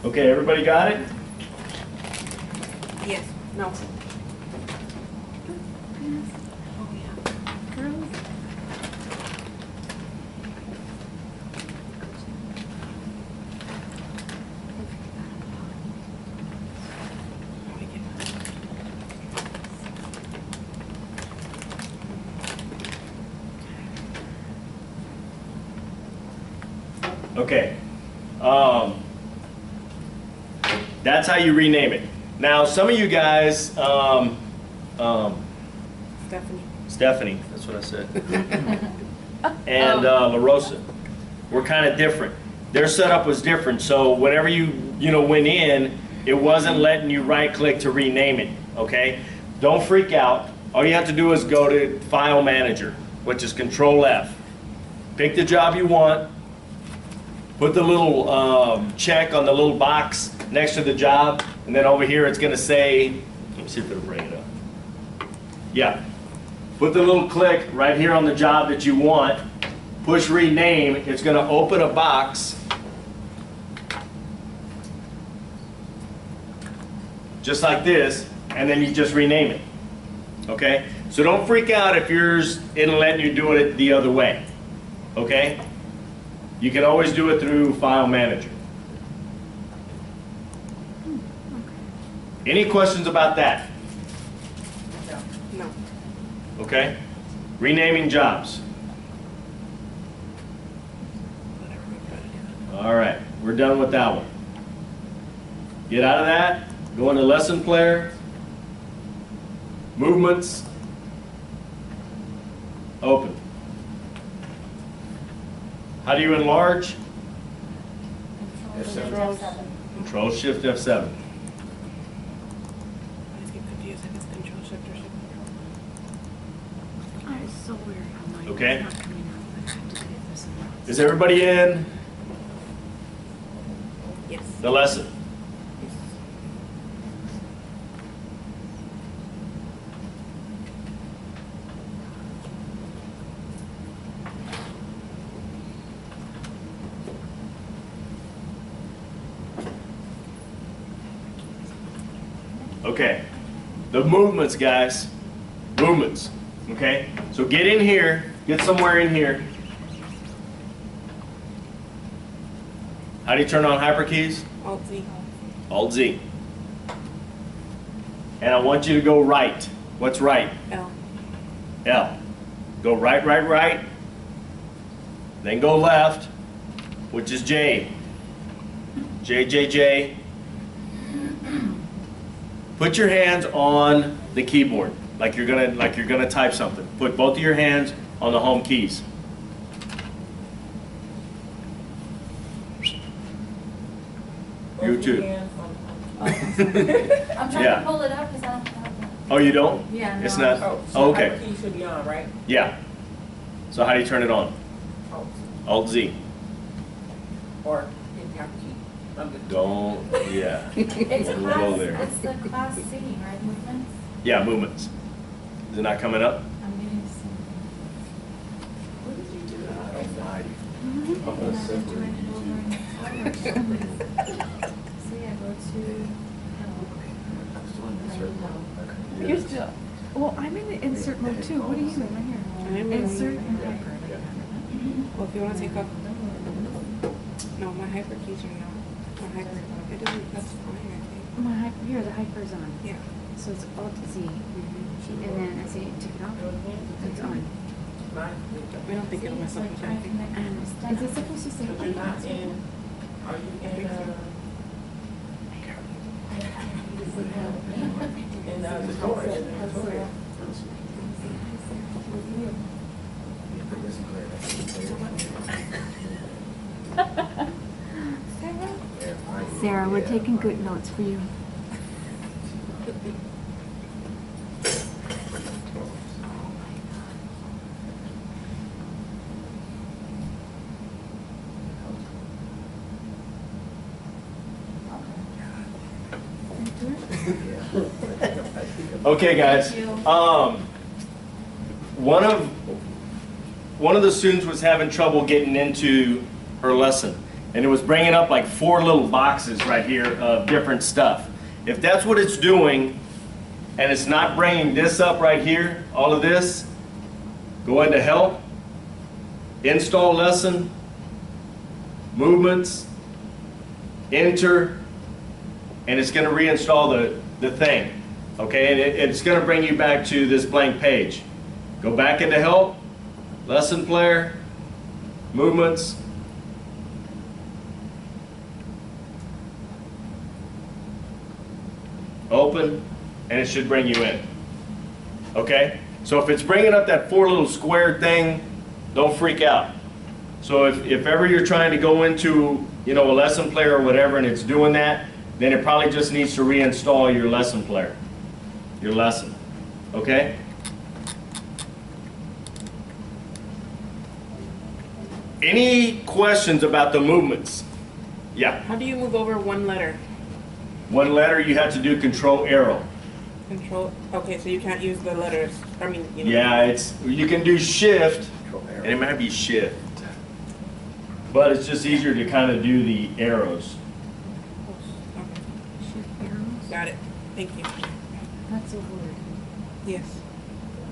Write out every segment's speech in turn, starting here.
Okay, everybody got it? Yes. No. Okay. That's how you rename it. Now, some of you guys, Stephanie. Stephanie, that's what I said, and La Rosa, were kind of different. Their setup was different, so whenever you went in, it wasn't letting you right-click to rename it, okay? Don't freak out. All you have to do is go to File Manager, which is Control F. Pick the job you want, put the little check on the little box next to the job, and then over here it's going to say, let me see if it'll bring it up. Yeah. Put the little click right here on the job that you want, push rename, it's going to open a box just like this, and then you just rename it. Okay? So don't freak out if yours isn't letting you do it the other way. Okay? You can always do it through File Manager. Any questions about that? No. Okay? Renaming jobs. All right, we're done with that one. Get out of that, go into Lesson Player, Movements, Open. How do you enlarge? F7. Control Shift F7. I just get confused if it's Control Shift or Shift Control. Oh, it's so weird. I'm like, Okay. it's not coming out. I have to do this and that. Is everybody in Yes. the lesson? Okay, the movements, guys. Movements. Okay, so get in here, get somewhere in here. How do you turn on hyperkeys? Alt Z. Alt Z. And I want you to go right. What's right? L. L. Go right, right, right. Then go left, which is J. J, J, J. Put your hands on the keyboard, like you're gonna type something. Put both of your hands on the home keys. You too. I'm trying Yeah. to pull it up because I don't have that. Oh, you don't? Yeah, no. It's not. Oh, Oh, so okay. hyperkey should be on, right? Yeah. So how do you turn it on? Alt. Alt Z. Or hit hyperkey. I'm good. Don't. Yeah. It's a We'll go class, there. it's the class C, right, movements? Yeah, movements. Is it not coming up? I'm getting some. What did you do? I don't know. And I'm doing it over in October. See, I go to, You're still, well, I'm in the insert mode too. What are you in right here? I'm in- Insert and hyper. Well, if you want to take off. No, my hyper keys are not. My hyper. It doesn't. That's fine, I think. My hyper, here, the hyper's on. Yeah. So it's Alt Z. And then I say take it off. It's on. Mine. We don't think it'll mess up with anything. And is it supposed to say? But you're not in, are you in, the storage? Sarah, we're taking good notes for you. Okay, guys. One of the students was having trouble getting into her lesson, and it was bringing up like 4 little boxes right here of different stuff. If that's what it's doing, and it's not bringing this up right here, all of this, go into help, install lesson, movements, enter, and it's going to reinstall the thing. Okay, and it's going to bring you back to this blank page. Go back into help, lesson player, movements, open, and it should bring you in. Okay, so if it's bringing up that 4 little square thing, don't freak out. So if ever you're trying to go into, you know, a lesson player or whatever, and it's doing that, then it probably just needs to reinstall your lesson player, your lesson. Okay? Any questions about the movements? Yeah. How do you move over one letter? One letter, you have to do control arrow. Control. Okay, so you can't use the letters. I mean, you know. Yeah, you can do shift, and it might be shift, but it's just easier to kind of do the arrows. Okay. Shift arrows? Got it. Thank you. That's a word. Yes.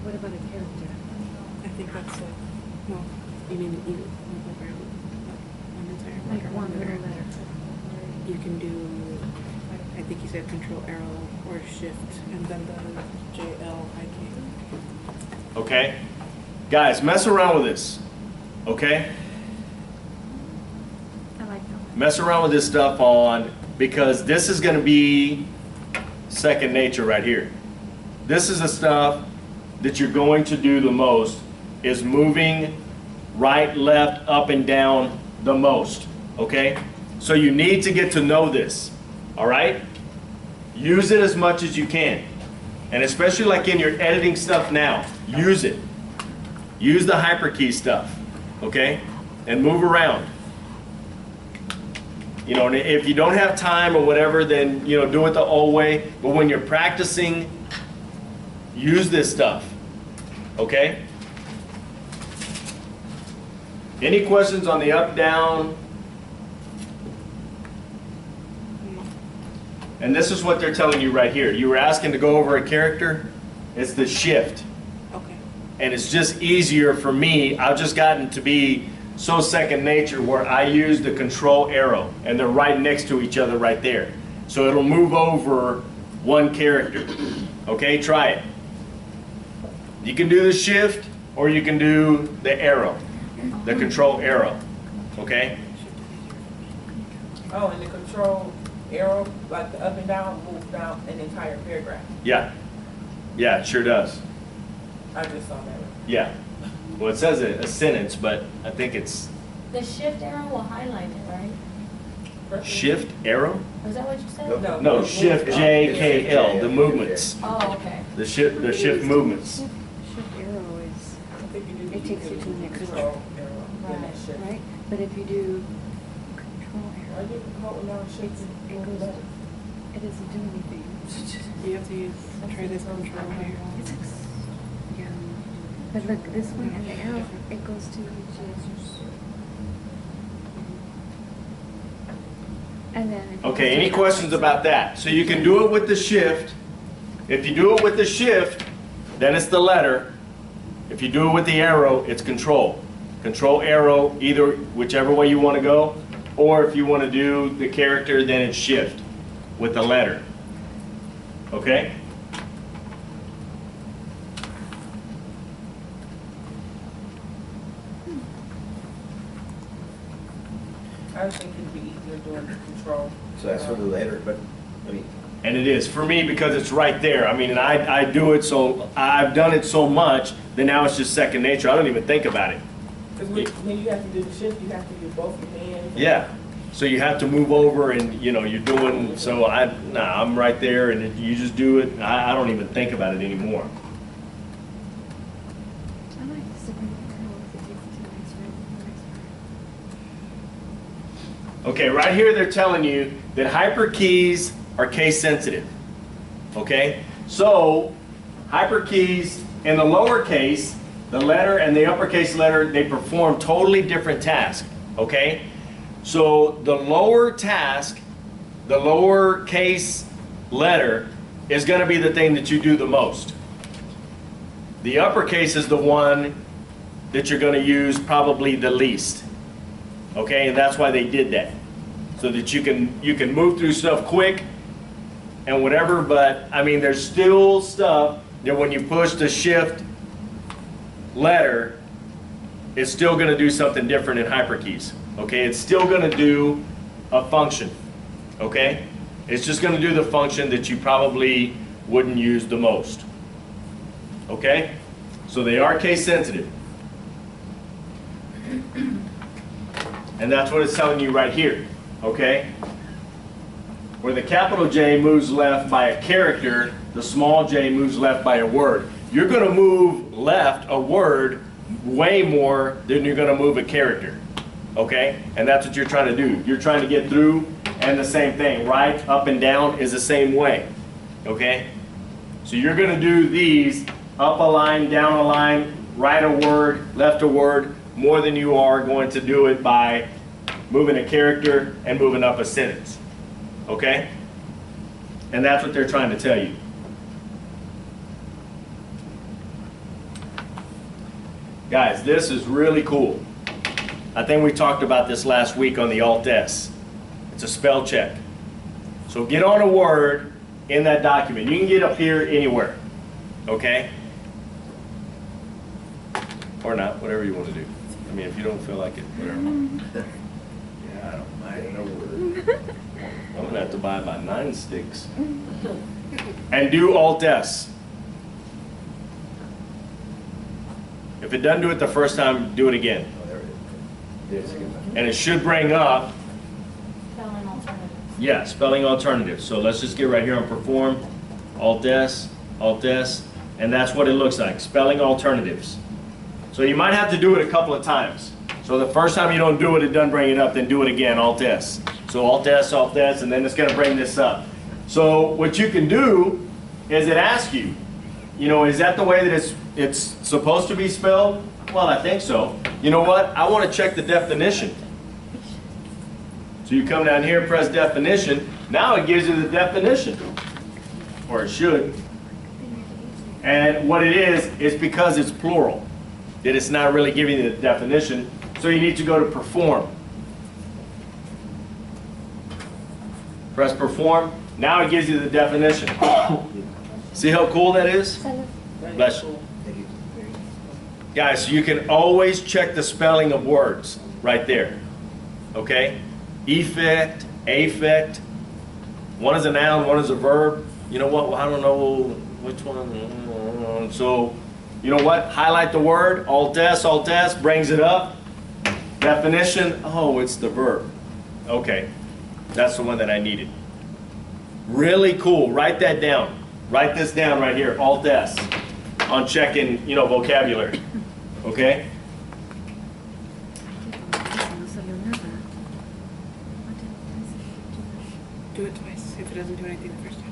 What about a character? I think that's it. No. You mean move over one entire Like letter. one little letter. You can do. I think you said control arrow or shift and then the JLIK. Okay? Guys, mess around with this. Okay? I like that one. Mess around with this stuff because this is going to be second nature right here. This is the stuff that you're going to do the most, is moving right, left, up, and down the most. Okay? So you need to get to know this. All right? Use it as much as you can. And especially like in your editing stuff now, use it. Use the hyperkey stuff. Okay? And move around. You know, and if you don't have time or whatever, then, you know, do it the old way. But when you're practicing, use this stuff. Okay? Any questions on the up, down? And this is what they're telling you right here. You were asking to go over a character. It's the shift. Okay. And it's just easier for me. I've just gotten to be so second nature where I use the control arrow. And they're right next to each other right there. So it'll move over one character. Okay, try it. You can do the shift or you can do the arrow. The control arrow. Okay? Oh, and the control arrow, like the up and down, move down an entire paragraph. Yeah. Yeah, it sure does. I just saw that. Yeah. Well, it says a sentence, but I think it's The shift arrow will highlight it, right? shift arrow? Was that what you said? No. No, shift JKL, the movements. Oh, okay. The shift movements. Shift arrow is, I think you do it takes you to the next control one, arrow, then that shift. right? But if you do control I arrow, did the code now shift. it doesn't do anything. You have to use. Try this control here. It's yeah. But look, this one and the arrow, it goes to and then. Okay, any questions about that? So you can do it with the shift. If you do it with the shift, then it's the letter. If you do it with the arrow, it's control. Control arrow, either whichever way you want to go, or if you want to do the character, then it's shift with the letter. Okay? I think it'd be easier doing the control. So that's for the later, but, I mean, And it is for me because it's right there. I mean, and I do it so, I've done it so much that now it's just second nature. I don't even think about it. Because when you have to do the shift, you have to do both your hands. Yeah. So you have to move over and, you know, you're doing, so I'm right there and you just do it. I don't even think about it anymore. I like this different arrows, it takes it to the next one. Okay, right here they're telling you that hyperkeys are case sensitive. Okay? So, hyperkeys in the lowercase, the letter and the uppercase letter, they perform totally different tasks. Okay? So the lower task, the lower case letter is going to be the thing that you do the most. The uppercase is the one that you're going to use probably the least. Okay, and that's why they did that. So that you can move through stuff quick and whatever, but I mean there's still stuff that when you push the shift letter, it's still going to do something different in hyperkeys. Okay, it's still going to do a function. Okay, it's just going to do the function that you probably wouldn't use the most. Okay, so they are case sensitive. And that's what it's telling you right here. Okay, where the capital J moves left by a character, the small j moves left by a word. You're going to move left a word way more than you're going to move a character. Okay, and that's what you're trying to do. You're trying to get through, and the same thing, right, up and down is the same way. Okay, so you're going to do these up a line, down a line, right a word, left a word, more than you are going to do it by moving a character and moving up a sentence. Okay, and that's what they're trying to tell you. Guys, this is really cool. I think we talked about this last week on the Alt-S. It's a spell check. So get on a word in that document. You can get up here anywhere, okay? Or not, whatever you want to do. I mean, if you don't feel like it, whatever. Yeah, I don't mind no word. I'm going to have to buy about 9 sticks. And do Alt-S. If it doesn't do it the first time, do it again. Oh, there it is. And it should bring up, Spelling alternatives. yeah, spelling alternatives. So let's just get right here on perform, Alt-S, Alt-S, and that's what it looks like, spelling alternatives. So you might have to do it a couple of times. So the first time you don't do it, it doesn't bring it up, then do it again, Alt-S. So Alt-S, Alt-S, and then it's gonna bring this up. So what you can do is it asks you, you know, is that the way that it's supposed to be spelled? Well, I think so. You know what? I want to check the definition. So you come down here, press definition. Now it gives you the definition. Or it should. And what it is because it's plural. That it's not really giving you the definition. So you need to go to perform. Press perform. Now it gives you the definition. See how cool that is? Bless you. Thank you. Guys, you can always check the spelling of words right there. Okay? Effect, affect. One is a noun, one is a verb. You know what? Well, I don't know which one. So, you know what? Highlight the word. Alt-S, Alt-S, brings it up. Definition. Oh, it's the verb. Okay. That's the one that I needed. Really cool. Write that down. Write this down right here. Alt-S. On checking, you know, vocabulary. Okay? Do it twice if it doesn't do anything the first time.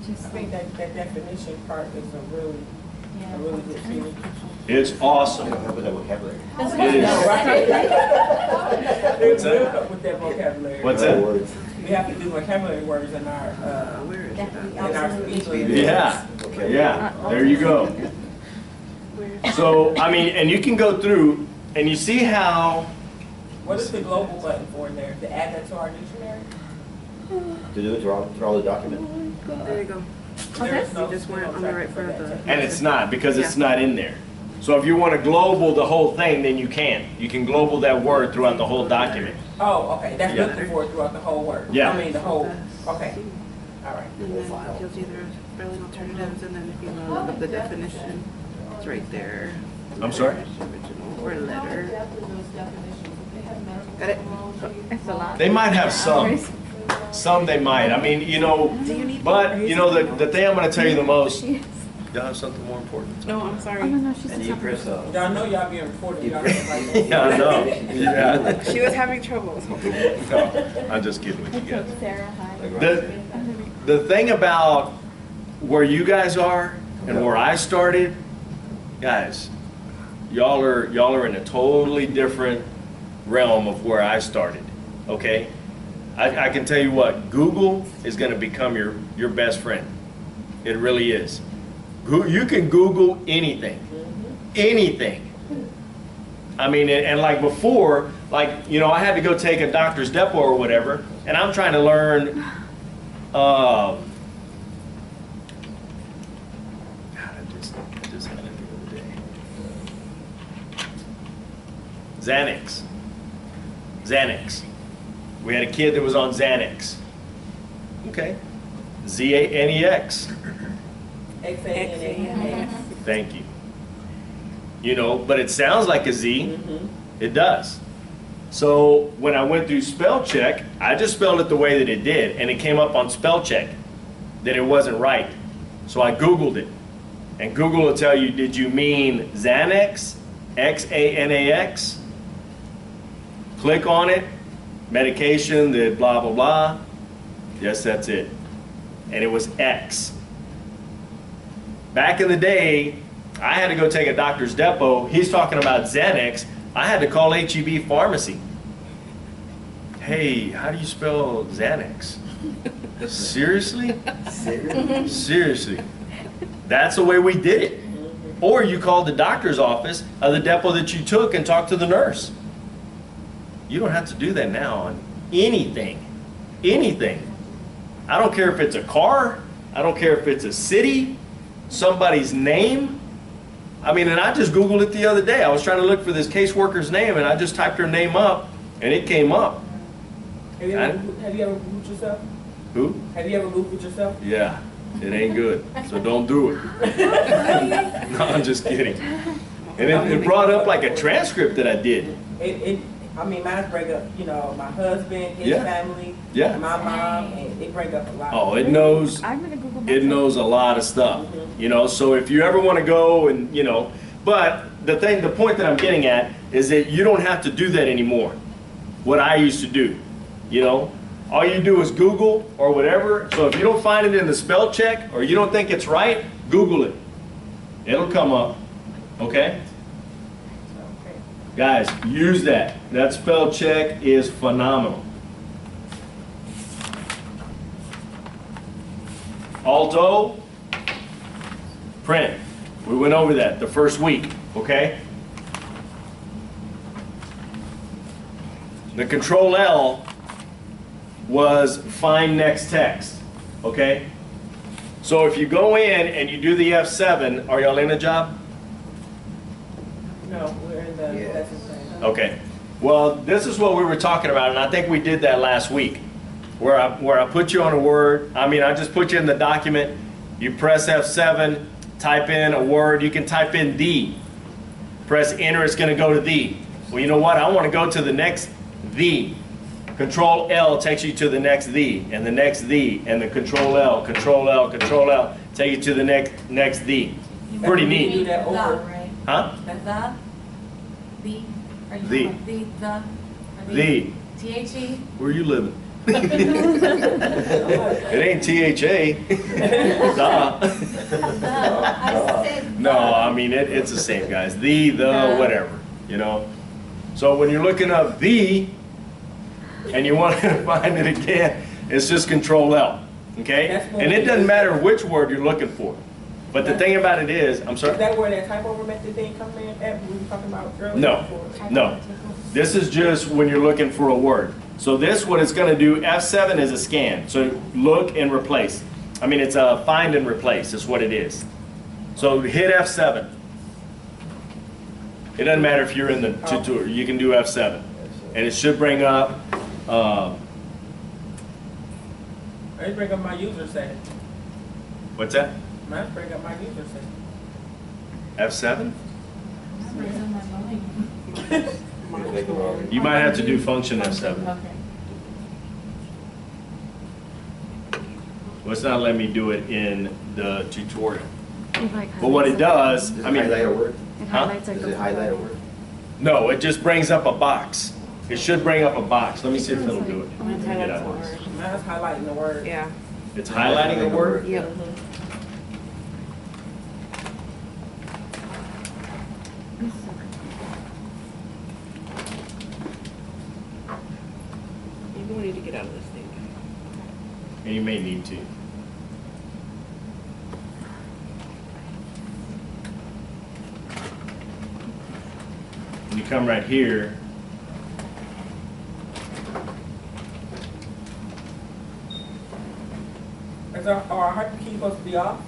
I think that definition part is a really good feeling. It's awesome. I don't have that vocabulary. It is. What's that? With that vocabulary. What's that? Words. We have to do vocabulary words in our, Where is it? in our speech. Yeah. Okay. Yeah. There you go. So, I mean, and you can go through and you see how. What is the global button for in there? To add that to our dictionary? To do it, draw the document. There you go. There's no- You just want it on the right front of the. And it's not, because it's not in there. So if you want to global the whole thing, then you can. You can global that word throughout the whole document. Oh, okay, that's Yeah. looking for it throughout the whole word. Yeah. I mean, the whole, okay, all right. And then it gives you the spelling alternatives, and then if you want to look up the definition, it's right there. I'm sorry? Original or letter. Got it? It's a lot. They might have some. Some they might. I mean, you know, Do you need? but, are you know, the thing I'm going to tell you the most. She is. Y'all have something more important? No, I'm Oh, no, sorry. no, she's And you press Y'all know y'all being recorded, y'all You- like that. Yeah, I know. Yeah. She was having trouble. No, I'm just kidding with you guys. Sarah, hi. The thing about where you guys are, and where I started, guys, y'all are in a totally different realm of where I started, okay? I can tell you what, Google is gonna become your best friend. It really is. You can Google anything, anything. I mean, and like before, like, you know, I had to go take a doctor's depot or whatever, and I'm trying to learn, God, I just had it the other day. Xanax. We had a kid that was on Xanax. Okay. Xanax. X-A-N-A-X. Thank you. You know, but it sounds like a Z. It does. So when I went through spell check, I just spelled it the way that it did, and it came up on spell check that it wasn't right. So I Googled it, and Google will tell you, did you mean Xanax? X-A-N-A-X? Click on it, medication, the blah, blah, blah. Yes, that's it. And it was X. Back in the day, I had to go take a doctor's depot. He's talking about Xanax. I had to call HEB Pharmacy. Hey, how do you spell Xanax? Seriously? Seriously. That's the way we did it. Or you called the doctor's office of the depot that you took and talked to the nurse. You don't have to do that now on anything. Anything. I don't care if it's a car. I don't care if it's a city, somebody's name. I mean, and I just Googled it the other day. I was trying to look for this caseworker's name, and I just typed her name up, and it came up. Have you ever moved yourself? Who? Have you ever moved with yourself? Yeah, it ain't good, so don't do it. No, I'm just kidding. And it brought up like a transcript that I did. I mean, mine bring up, you know, my husband, his Yeah. family, Yeah. my mom, and it bring up a lot. Oh, it knows. I'm gonna Google It myself. knows a lot of stuff, you know, so if you ever want to go and, you know, but the point that I'm getting at is that you don't have to do that anymore. What I used to do, you know, all you do is Google or whatever. So if you don't find it in the spell check or you don't think it's right, Google it. It'll come up, okay? Guys, use that. That spell check is phenomenal. Alto, print. We went over that the first week, okay? The Control L was find next text, okay? So if you go in and you do the F7, are y'all in a job? No, we're in the lesson plan. Okay. Well, this is what we were talking about, and I think we did that last week, where I put you on a word. I mean, I just put you in the document. You press F7, type in a word. You can type in the. Press enter, it's going to go to the. Well, you know what? I want to go to the next the. Control L takes you to the next the, and the next the, and the Control L, Control L, Control L, take you to the next the. Pretty You neat. do that The, over. right? Huh? The, are you The. talking about the, or The. T-H-E? Where you living? It ain't T-H-A. Duh. I said No, I mean, it's the same, guys. The, whatever, you know? So when you're looking up the, and you want to find it again, it's just Control L, okay? And it doesn't matter which word you're looking for. But the thing about it is, I'm Is sorry? that where that type over method thing comes in at, we were talking about earlier? No, no. This is just when you're looking for a word. So this, what it's going to do, F7 is a scan. So look and replace. I mean, it's a find and replace is what it is. So hit F7. It doesn't matter if you're in the tutorial. You can do F7. And it should bring up, I bring up my user setting. what's that? Mine bring up my user setting. F7? Where's in my phone? You might have to do function F7. Okay. Well, it's not letting me do it in the tutorial. It, like, But what it does, Does I it mean, highlight a word? It Huh? highlights our Does it highlight a word? no, it just brings up a box. It should bring up a box. Let me see if it'll do it. Mine's Get highlights out the of this. word. Mine's highlighting the word. Yeah. It's highlighting a word? Yep. get out of this thing. And you may need to. When you come right here, Is our hyperkey supposed to be off?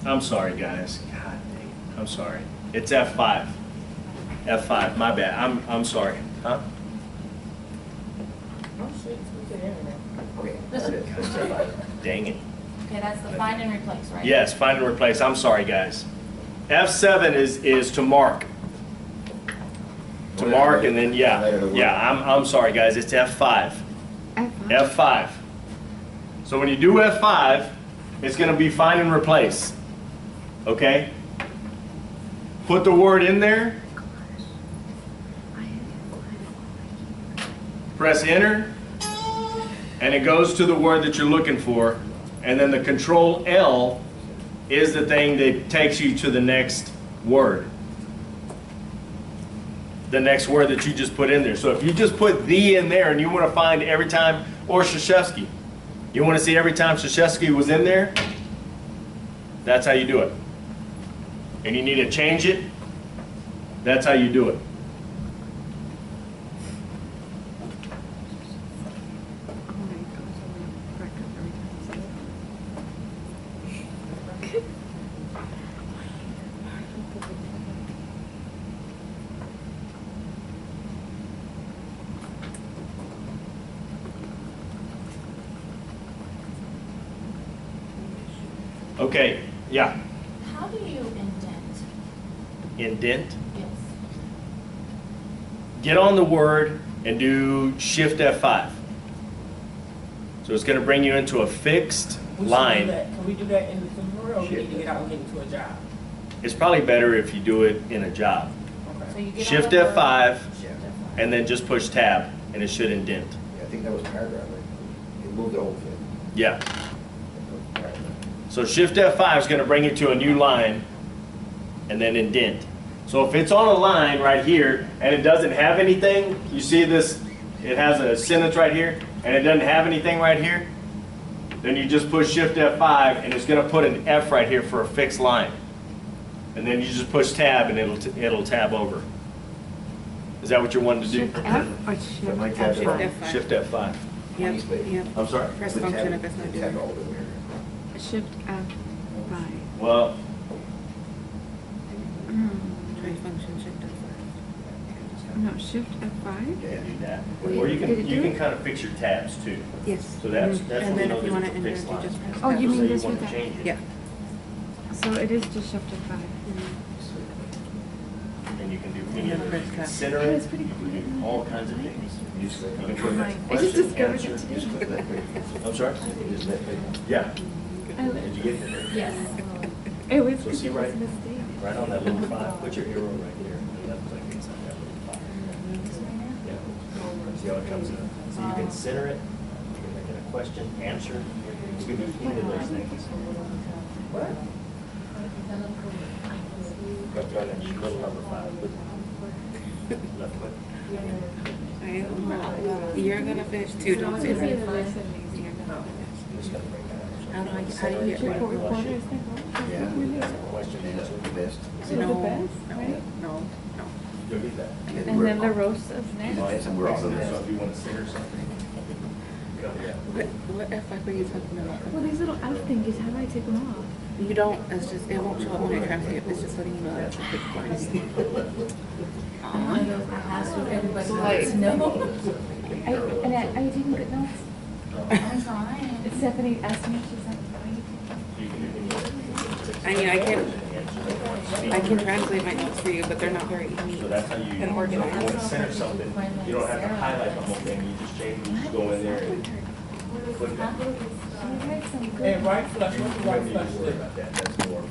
I'm sorry, guys. God dang, I'm sorry. It's F5. F5, my bad. I'm sorry. Huh? Oh, shit, we get in there. Okay, that's it. That's it. Dang it. Okay, that's the find and replace, right? Yes, find and replace. I'm sorry, guys. F7 is to mark. To mark, and then, yeah, I'm sorry, guys. It's F5. F5. So when you do F5, it's going to be find and replace. Okay? Put the word in there. Press enter. And it goes to the word that you're looking for. And then the control L is the thing that takes you to the next word. The next word that you just put in there. So if you just put the in there and you want to find every time, or Krzyzewski, you want to see every time Krzyzewski was in there, that's how you do it. And you need to change it, that's how you do it. Okay, yeah. How do you indent? Indent. Yes. Get on the word and do Shift F5. So it's going to bring you into a fixed We should do line. that. Can we do that in the tutorial, or we need to get out and get into a job? It's probably better if you do it in a job. Okay. So you get Shift on the word, F5 Shift F5. and then just push Tab and it should indent. Yeah, I think that was paragraph, right? You moved the whole thing. Yeah. Paragraph. So Shift F5 is going to bring you to a new line and then indent. So if it's on a line right here and it doesn't have anything, you see this, it has a sentence right here and it doesn't have anything right here, then you just push Shift F5 and it's going to put an F right here for a fixed line. And then you just push Tab and it'll tab over. Is that what you're wanting to do? Shift F or Shift That might tab it F5? on. Shift F5. Yep, yep. I'm sorry? Press Put function tab- if it's not tab doing all it. the way around. Shift F5. Well, Try function, shift F5. No, Shift F5? Yeah. do that. Wait, Or you did it can do it? kind of fix your tabs too. Yes. So that's Mhm. when And you then know if you that want it's to a enter, fixed you line. just press Oh, tab. you So mean say this you want with to that? change it. Yeah. So it is just Shift F5. And you can do any And of then it. press tab. Consider Oh, it. it's pretty You can do all kinds of things. You just- you can put Right. a I just question, discovered answer. it today. Just click that quick. I'm sorry? Just that quick. Yeah. I Did you get it? Yes. It was So see it was right- a mistake. Right on that little 5, put your arrow right there. Left click inside that little 5. Yeah. See how it comes up? So you can center it, you can make it a question, answer, you can do any of those things. What? Right there on that little number 5. Left click. You're gonna finish too, don't say that. You're gonna finish. Just gotta bring that up. How do you get rid of it? Yeah. Question, That's answer. the best. No, best, no, right? no. You'll get that. And then the roast is next. Oh, yes, and we're on the So list. if you want to center something, come here. What F5 are you talking about? Well, these little F thingies, how do I take them off? You don't, it's just, it won't show up when I transcript, it's just letting you know that's a quick line. I asked what everybody wants to know. Are you taking good notes? I'm trying. Stephanie asked me, she's like, I mean, I can translate my notes for you, but they're not very neat So that's how you, and so if you organized. want to center something, you don't have to highlight the whole thing, you just change, you just go in there and click that. she writes some good. And right flush, what's the right flush do? That's more.